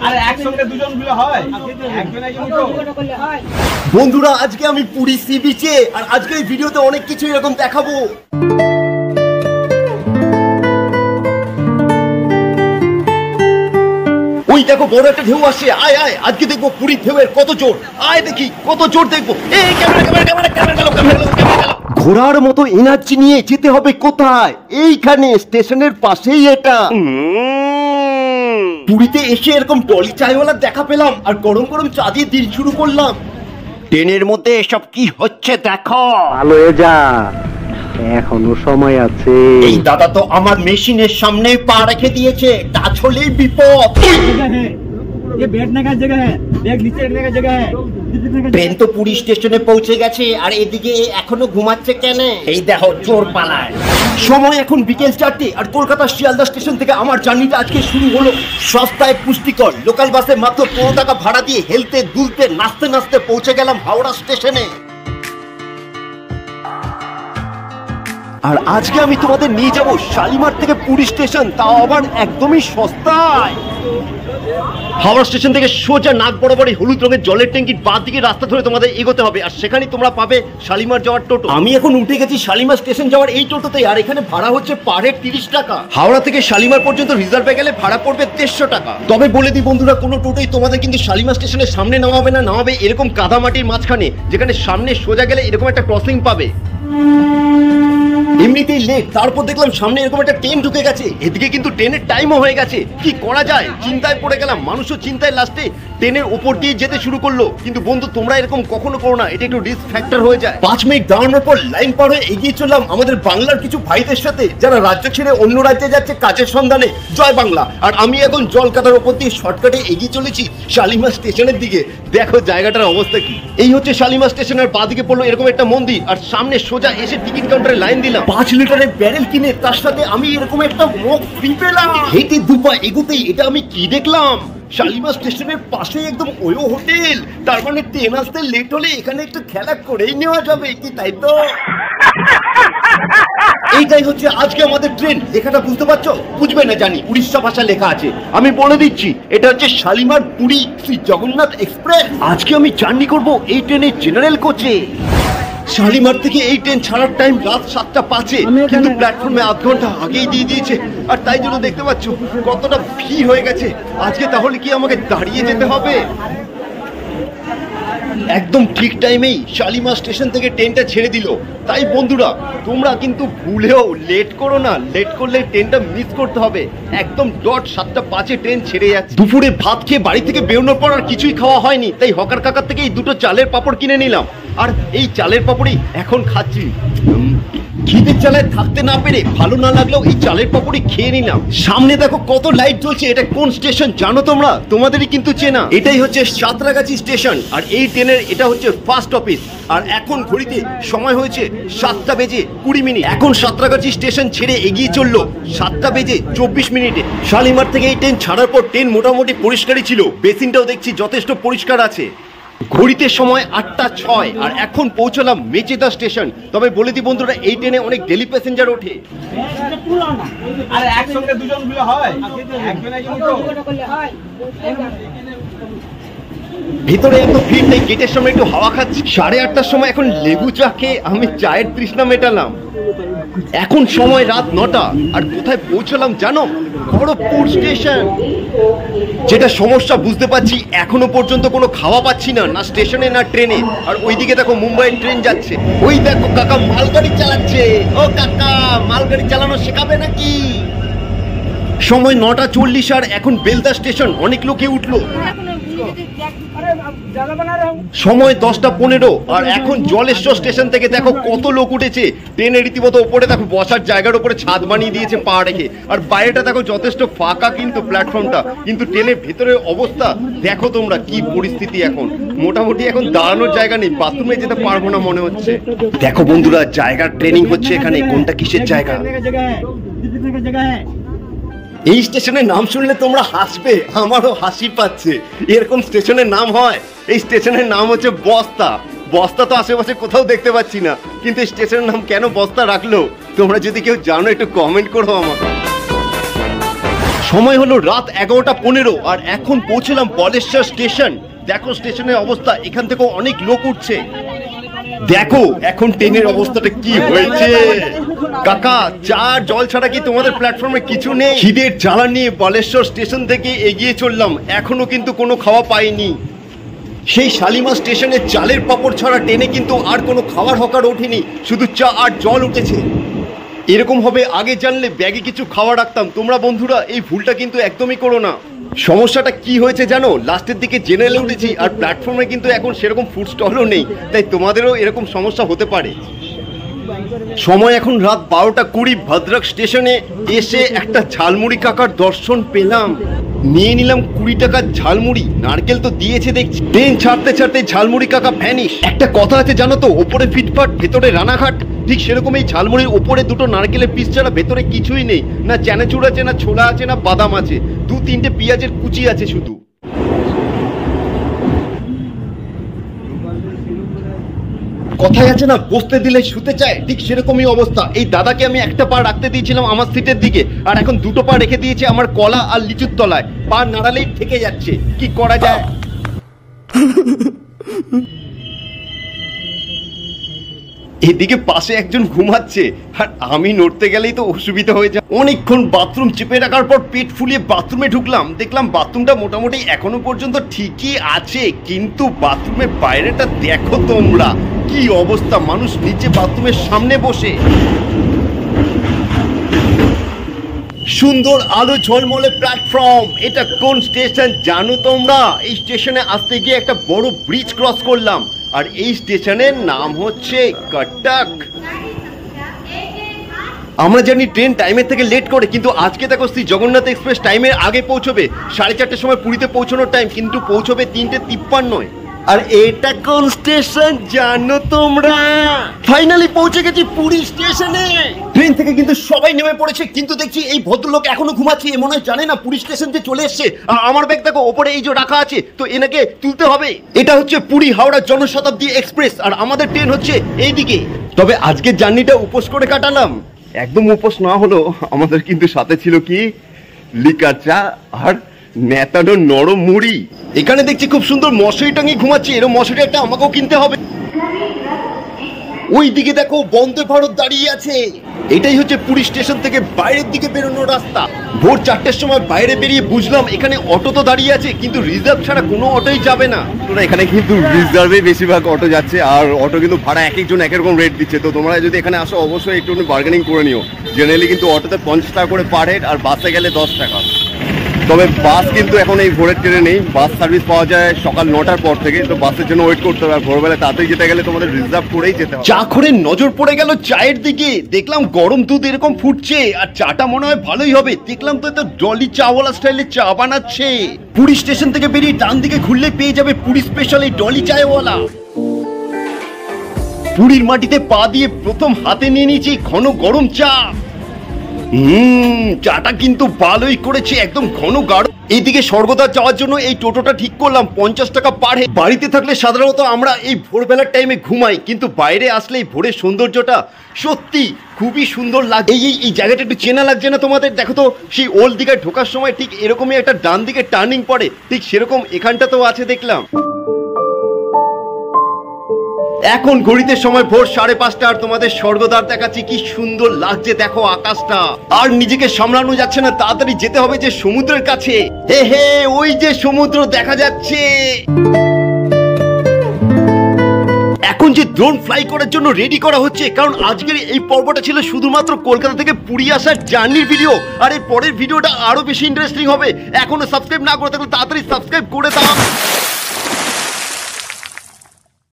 আরে একসঙ্গে দুজন মিলে হয়, একজন একজন করলে হয়। বন্ধুরা আজকে আমি পুরী সি বিচে, আর আজকে এই ভিডিওতে অনেক কিছু এরকম দেখাবো। ওই দেখো বড় একটা ঢেউ আসছে, আয় আয় আজকে দেখবো পুরীর ঢেউয়ের কত জোর। আয় দেখি কত জোর দেখবো। এই ঘোড়ার মতো এনার্জি নিয়ে যেতে হবে কোথায়? এইখানে স্টেশনের পাশেই এটা। পুরীতে এসে এরকম টলি চাইওয়ালা দেখা পেলাম, আর গরম গরম চা দিয়ে দিন শুরু করলাম। ট্রেনের মধ্যে এসব কি হচ্ছে দেখো। ভালো হয়ে যা, এখনো সময় আছে। এই দাদা তো আমার মেশিনের সামনে পা রেখে দিয়েছে, টাচ হলেই বিপদ। ট্রেন তো পুরী স্টেশনে পৌঁছে গেছে, আর এদিকে এখনো ঘুমাচ্ছে কেন? এই দেখো চোর পালায়। সময় এখন বিকেল 4টে, আর কলকাতা শিয়ালদা স্টেশন থেকে আমার জার্নিটা আজকে শুরু হলো। সস্তায় পুষ্টিকর লোকাল বাসে মাত্র 15 টাকা ভাড়া দিয়ে হেলতে দুলতে নাচতে নাচতে পৌঁছে গেলাম হাওড়া স্টেশনে। আর আজকে আমি তোমাদের নিয়ে যাব শালিমার থেকে পুরী স্টেশন, তাও আবার একদমই সস্তায়। হাওড়া স্টেশন থেকে সোজা নাক বরাবর হলুদ রঙের জলের ট্যাঙ্কির বাঁ দিকে রাস্তা ধরে তোমাদের এগোতে হবে, আর সেখানে তোমরা পাবে শালিমার যাওয়ার টোটো। আমি এখন উঠে গেছি শালিমার স্টেশন যাওয়ার এই টোটোতে, আর এখানে ভাড়া হচ্ছে পার হেড 30 টাকা। হাওড়া থেকে শালিমার পর্যন্ত রিজার্ভে গেলে ভাড়া পড়বে 150 টাকা। তবে বলে দিই বন্ধুরা, কোনো টোটোই তোমাদের কিন্তু শালিমার স্টেশনের সামনে নামাবে না, নামাবে এরকম কাদা মাটির মাঝখানে, যেখানে সামনে সোজা গেলে এরকম একটা ক্রসিং পাবে। এমনিতেই লেট, তারপর দেখলাম সামনে এরকম একটা ট্রেন ঢুকে গেছে। এদিকে কিন্তু ট্রেনের টাইমও হয়ে গেছে, কি করা যায় চিন্তায় পড়ে গেলাম। মানুষও চিন্তায় লাস্টে ট্রেনের উপর দিয়ে যেতে শুরু করলো। কিন্তু বন্ধু তোমরা এরকম কখনো করো না, এটা একটু রিস্ক ফ্যাক্টর হয়ে যায়। 5 মিনিট দাঁড়ানোর পর লাইন পার হয়ে এগিয়ে চললাম আমাদের বাংলার কিছু ভাইদের সাথে, যারা রাজ্য ছেড়ে অন্য রাজ্যে যাচ্ছে কাজের সন্ধানে। জয় বাংলা। আর আমি এখন জলকাদার উপর দিয়ে শর্টকাটে এগিয়ে চলেছি শালিমার স্টেশনের দিকে। দেখো জায়গাটার অবস্থা কি। এই হচ্ছে শালিমার স্টেশনের বাঁ দিকে পড়লো এরকম একটা মন্দির, আর সামনে সোজা এসে টিকিট কাউন্টারে লাইন দিলাম। 5 লিটারের ব্যারেল কিনে তার সাথে আমি এরকম একটা মগ ফ্রি পেলাম। হেঁটে দুপা এগোতেই এটা আমি কি দেখলাম, শালিমার স্টেশনের পাশে একদম ওয়ো হোটেল। তার মানে ট্রেন আসতে লেট হলে এখানে একটু খেলা করেই নেওয়া যাবে কি, তাই তো? এইটাই হচ্ছে আজকে আমাদের ট্রেন। লেখাটা বুঝতে পারছো? বুঝবে না জানি, উড়িষ্যা ভাষা লেখা আছে, আমি বলে দিচ্ছি। এটা হচ্ছে শালিমার পুরী শ্রী জগন্নাথ এক্সপ্রেস। আজকে আমি জার্নি করব এই ট্রেনের জেনারেল কোচে। শালিমার থেকে এই ট্রেন ছাড়ার টাইম রাত 7টা 5-এ, কিন্তু প্ল্যাটফর্মে আধ ঘন্টা আগেই দিয়ে দিয়েছে। আর তাই জন্য দেখতে পাচ্ছ কতটা ভিড় হয়ে গেছে। আজকে তাহলে কি আমাকে দাঁড়িয়ে যেতে হবে? একদম ঠিক টাইমেই শালিমার স্টেশন থেকে ট্রেনটা ছেড়ে দিল। তাই বন্ধুরা তোমরা কিন্তু ভুলেও লেট করো না, লেট করলে ট্রেনটা মিস করতে হবে। একদম ডট 7টা 5-এ ট্রেন ছেড়ে যাচ্ছে। দুপুরে ভাত খেয়ে বাড়ি থেকে বেরোনোর পর আর কিছুই খাওয়া হয়নি, তাই হকার কাকার থেকে এই 2টো চালের পাপড় কিনে নিলাম, আর এই চালের পাপড়ই এখন খাচ্ছি। খিদের চালায় থাকতে না পেরে ভালো না লাগলেও এই চালের পাপড়ি খেয়ে নিলাম। সামনে দেখো কত লাইট জ্বলছে, এটা কোন স্টেশন জানো তোমরা? তোমাদেরই কিন্তু চেনা। এটাই হচ্ছে সাঁতরাগাছি স্টেশন, আর এই ট্রেনের এটা হচ্ছে ফার্স্ট অফিস। আর এখন ঘড়িতে সময় হয়েছে 7টা বেজে 20 মিনিট। এখন সাঁতরাগাছি স্টেশন ছেড়ে এগিয়ে চললো 7টা বেজে 24 মিনিটে। শালিমার থেকে এই ট্রেন ছাড়ার পর ট্রেন মোটামুটি পরিষ্কারই ছিল, বেসিনটাও দেখছি যথেষ্ট পরিষ্কার আছে। ঘড়িতে সময় 8টা 6, আর এখন পৌঁছলাম মেচেদা স্টেশন। তবে বলে দিই বন্ধুরা, এই ট্রেনে অনেক ডেলি প্যাসেঞ্জার ওঠে। আরে একসঙ্গে দুজন মিলে হয়, একজন একজন করলে হয়। ভিতরে এত ভিড় নেই, গেটের সময় একটু হাওয়া খাচ্ছি। 8:30টার সময় এখন লেবু চা খেয়ে আমি চায়ের তৃষ্ণা মেটালাম। এখন সময় রাত 9টা, আর কোথায় পৌঁছলাম জানো? খড়গপুর স্টেশন। যেটা সমস্যা বুঝতে পারছি, এখনো পর্যন্ত কোনো খাওয়া পাচ্ছি না, না স্টেশনে না ট্রেনে। আর ওইদিকে দেখো মুম্বাইয়ের ট্রেন যাচ্ছে। ওই দেখো কাকা মালগাড়ি চালাচ্ছে। ও কাকা, মালগাড়ি চালানো শেখাবে নাকি? সময় 9:40, আর এখন বেলদা স্টেশন। অনেক লোকে উঠলো। সময় 10:15, আর এখন জলেশ্বর স্টেশন থেকে দেখো কত লোক উঠেছে। ট্রেনের রীতিমতো ওপরে দেখো বসার জায়গার উপরে ছাদ বানিয়ে দিয়েছে পা রেখে। আর বাইরেটা দেখো যথেষ্ট ফাঁকা কিন্তু প্ল্যাটফর্মটা, কিন্তু ট্রেনের ভেতরের অবস্থা দেখো তোমরা কি পরিস্থিতি। এখন মোটামুটি এখন দাঁড়ানোর জায়গা নেই, বাথরুমে যেতে পারবো না মনে হচ্ছে। দেখো বন্ধুরা জায়গার ট্রেনিং হচ্ছে এখানে। কোনটা কিসের জায়গা? এই স্টেশনের নাম শুনলে তোমরা হাসবে, আমারও হাসি পাচ্ছে। এরকম স্টেশনের নাম হয়? এই স্টেশনের নাম হচ্ছে বস্তা। বস্তা তো আশেপাশে কোথাও দেখতে পাচ্ছি না, কিন্তু স্টেশনের নাম কেন বস্তা রাখলো? তোমরা যদি কেউ জানো একটু কমেন্ট করো আমাকে। সময় হলো রাত 11:15 আর এখন পৌঁছলাম বলেশ্বর স্টেশন। দেখো স্টেশনের অবস্থা, এখান থেকেও অনেক লোক উঠছে। দেখো এখন ট্রেনের অবস্থাটা কি হয়েছে। কাকা, চা জল ছাড়া কি তোমাদের প্ল্যাটফর্মে কিছু নেই? খিদের জ্বালা নিয়ে বলেশ্বর স্টেশন থেকে এগিয়ে চললাম, এখনো কিন্তু কোনো খাওয়া পাইনি। সেই শালিমার স্টেশনে চালের পাপড় ছাড়া ট্রেনে কিন্তু আর কোনো খাবার হকার ওঠেনি, শুধু চা আর জল উঠেছে। এরকম হবে আগে জানলে ব্যাগে কিছু খাওয়া রাখতাম। তোমরা বন্ধুরা এই ভুলটা কিন্তু একদমই করো না। সমস্যাটা কি হয়েছে জানো, লাস্টের দিকে জেনারেলে উঠেছি আর প্ল্যাটফর্মে কিন্তু এখন সেরকম ফুড স্টলও নেই, তাই তোমাদেরও এরকম সমস্যা হতে পারে। সময় এখন রাত 12:20। ভদ্রক স্টেশনে এসে একটা ঝালমুড়ি কাকার দর্শন পেলাম, নিয়ে নিলাম 20 টাকার ঝালমুড়ি। নারকেল তো দিয়েছে দেখছি। ট্রেন ছাড়তে ছাড়তে ঝালমুড়ি কাকা ভ্যানিশ। একটা কথা আছে জানো তো, ওপরে ফিটফাট ভেতরে রানাঘাট, ঠিক সেরকম এই ঝালমুড়ির ওপরে দুটো নারকেলের পিস ছাড়া ভেতরে কিছুই নেই। না চানাচুর আছে, না ছোলা আছে, না বাদাম আছে, 2-3টে পেঁয়াজের কুচি আছে শুধু। কথায় আছে না, বসতে দিলে শুতে চায়, ঠিক সেরকমই অবস্থা। এই দাদাকে আমি একটা পা রাখতে দিয়েছিলাম আমার সিটের দিকে, আর এখন দুটো পা রেখে দিয়েছে আমার কলা আর লিচুর তলায়। পা নাড়ালেই থেকে যাচ্ছে, কি করা যায়। এদিকে পাশে একজন ঘুমাচ্ছে, আর আমি নড়তে গেলেই তো অসুবিধা হয়ে যায়। অনেকক্ষণ বাথরুম চেপে রাখার পর পেট ফুলিয়ে বাথরুমে ঢুকলাম। দেখলাম বাথরুমটা মোটামুটি এখনো পর্যন্ত ঠিকই আছে, কিন্তু বাথরুমের বাইরেটা দেখো তোমরা, কি অবস্থা। মানুষ নিচে বাথরুমের সামনে বসে। সুন্দর আলো ঝলমলে প্ল্যাটফর্ম। এটা কোন স্টেশন জানো তোমরা? এই স্টেশনে আসতে গিয়ে একটা বড় ব্রিজ ক্রস করলাম, আর এই স্টেশনের নাম হচ্ছে কটক। আমরা জানি ট্রেন টাইমের থেকে লেট করে, কিন্তু আজকে দেখো শ্রী জগন্নাথ এক্সপ্রেস টাইমের আগে পৌঁছবে। 4:30 সময় পুরীতে পৌঁছানোর টাইম, কিন্তু পৌঁছবে 3:53। আর এটা কোন স্টেশন জানো তোমরা? ফাইনালি পৌঁছে গেছি পুরী স্টেশনে। ট্রেন থেকে কিন্তু সবাই নেমে পড়েছে, কিন্তু দেখছি এই ভদ্রলোক এখনো ঘুমাচ্ছে। মনে হয় জানে না পুরী স্টেশন যে চলে এসছে। আমার ব্যাগ দেখো ওপরে এই যে রাখা আছে, তো এনাকে তুলতে হবে। এটা হচ্ছে পুরী হাওড়া জনশতাব্দী এক্সপ্রেস, আর আমাদের ট্রেন হচ্ছে এইদিকে। তবে আজকের জার্নিটা উপোস করে কাটালাম। একদম উপোস না হলো, আমাদের কিন্তু সাথে ছিল কি লিকা চা আর নেতানো নরম মুড়ি। এখানে দেখছি খুব সুন্দর মশারি টাঙিয়ে ঘুমাচ্ছে, এরকম মশারি একটা আমাকেও কিনতে হবে। ওই দিকে দেখো বন্দে ভারত দাঁড়িয়ে আছে। এটাই হচ্ছে পুরী স্টেশন থেকে বাইরের দিকে বেরোনোর রাস্তা। ভোর 4টের সময় বাইরে বেরিয়ে বুঝলাম এখানে অটো তো দাঁড়িয়ে আছে, কিন্তু রিজার্ভ ছাড়া কোনো অটোই যাবে না। তোমরা এখানে কিন্তু রিজার্ভে বেশিরভাগ অটো যাচ্ছে, আর অটো কিন্তু ভাড়া এক একজন এক রকম রেট দিচ্ছে। তো তোমরা যদি এখানে আসো অবশ্যই একটু বার্গেনিং করে নিও। জেনারেলি কিন্তু অটোতে 50 টাকা করে পার হেড, আর বাসে গেলে 10 টাকা। তবে বাস কিন্তু এখন এই ভোরের ট্রেনে নেই, বাস সার্ভিস পাওয়া যায় সকাল 9টার পর থেকে, তো বাসের জন্য ওয়েট করতে হবে। আর ভোরবেলা তাড়াতাড়ি যেতে গেলে তোমাদের রিজার্ভ করেই যেতে হবে। চা করে নজর পড়ে গেল চায়ের দিকে, দেখলাম গরম দুধ এরকম ফুটছে, আর চাটা মনে হয় ভালোই হবে। দেখলাম তো ডলি চাওয়ালা স্টাইলে চা বানাচ্ছে। পুরী স্টেশন থেকে বেরিয়ে ডান দিকে ঘুরলে পেয়ে যাবে পুরী স্পেশাল এই ডলি চায়ওয়ালা। পুরীর মাটিতে পা দিয়ে প্রথম হাতে নিয়ে নিয়েছি ঘন গরম চা। চাটা কিন্তু ভালোই করেছে, একদম ঘন গাঢ়। এইদিকে স্বর্গদ্বার যাওয়ার জন্য এই টোটোটা ঠিক করলাম, 50 টাকা পার হেড। বাড়িতে থাকলে সাধারণত আমরা এই ভোরবেলার টাইমে ঘুমাই, কিন্তু বাইরে আসলে এই ভোরের সৌন্দর্যটা সত্যি খুবই সুন্দর লাগে। এই জায়গাটা একটু চেনা লাগছে না তোমাদের? দেখো তো সেই ওল্ড দিঘায় ঢোকার সময় ঠিক এরকমই একটা ডান দিকে টার্নিং পড়ে, ঠিক সেরকম এখানটা তো আছে দেখলাম। এখন ঘড়িতে সময় ভোর 5:30, আর তোমাদের স্বর্গদ্বার দেখাচ্ছি। কি সুন্দর লাগছে দেখো আকাশটা, আর নিজেকে সামলানো যাচ্ছে না, তাড়াতাড়ি যেতে হবে যে সমুদ্রের কাছে। হে ওই যে সমুদ্র দেখা যাচ্ছে। এখন যে ড্রোন ফ্লাই করার জন্য রেডি করা হচ্ছে, কারণ আজকের এই পর্বটা ছিল শুধুমাত্র কলকাতা থেকে পুরী আসার জার্নির ভিডিও, আর এর পরের ভিডিওটা আরো বেশি ইন্টারেস্টিং হবে। এখনো সাবস্ক্রাইব না করে থাকলে তাড়াতাড়ি সাবস্ক্রাইব করে দাও।